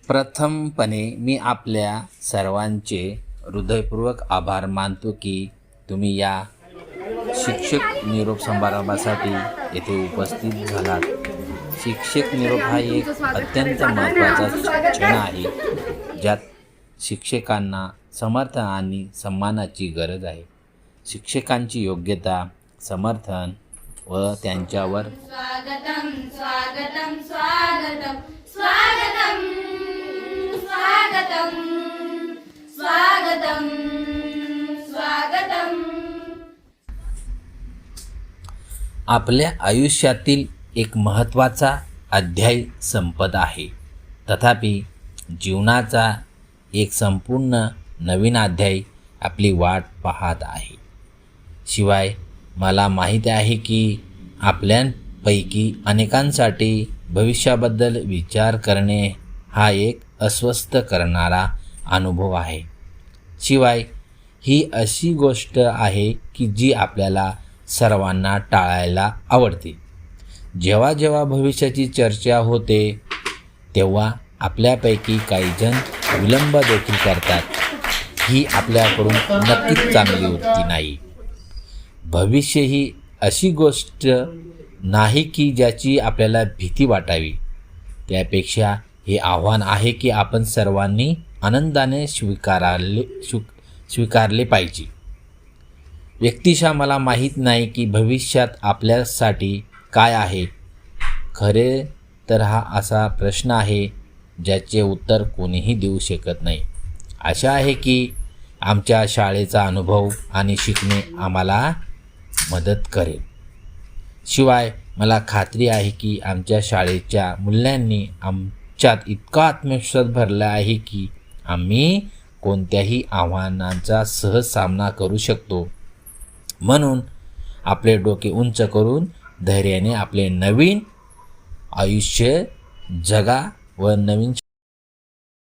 प्रथमपणे मी आपल्या सर्वांचे हृदयपूर्वक आभार मानतो की तुम्ही या शिक्षक निरोप समारंभासाठी येथे उपस्थित झालात. शिक्षक निरोप हा एक अत्यंत महत्त्वाचा क्षण आहे ज्यात शिक्षकांना समर्थन आणि सन्मानाची गरज आहे. शिक्षकांची योग्यता, समर्थन व त्यांच्यावर स्वागतम स्वागतम स्वागतम स्वागतम स्वागतम स्वागतम स्वागतम. आपल्या आयुष्यातील एक महत्त्वाचा अध्याय संपत आहे. तथापि जीवनाचा एक संपूर्ण नवीन अध्याय आपली वाट पाहत आहे. शिवाय मला माहीत आहे की आपल्यापैकी अनेकांसाठी भविष्याबद्दल विचार करणे हा एक अस्वस्थ करणारा अनुभव आहे. शिवाय ही अशी गोष्ट आहे की जी आपल्याला सर्वांना टाळायला आवडते. जेव्हा जेव्हा भविष्याची चर्चा होते तेव्हा आपल्यापैकी काही जण विलंब देखील करतात. ही आपल्याकडून नक्कीच चांगली वृत्ती नाही. भविष्य ही अशी गोष्ट नाही की ज्याची आपल्याला भीती वाटावी. त्यापेक्षा हे आव्हान आहे की आपण सर्वांनी आनंदाने स्वीकारले पाहिजे. व्यक्तिशः मला माहीत नाही की भविष्यात आपल्यासाठी काय आहे. खरे तर हा असा प्रश्न आहे ज्याचे उत्तर कोणीही देऊ शकत नाही. आशा आहे की आमच्या शाळेचा अनुभव आणि शिकणे आम्हाला मदत करेल. शिवाय मला खात्री आहे की आमच्या शाळेच्या मूल्यांनी आमच्यात इतका आत्मविश्वास भरला आहे की आम्ही कोणत्याही आव्हानांचा सहज सामना करू शकतो. म्हणून आपले डोके उंच करून धैर्याने आपले नवीन आयुष्य जगा व नवीन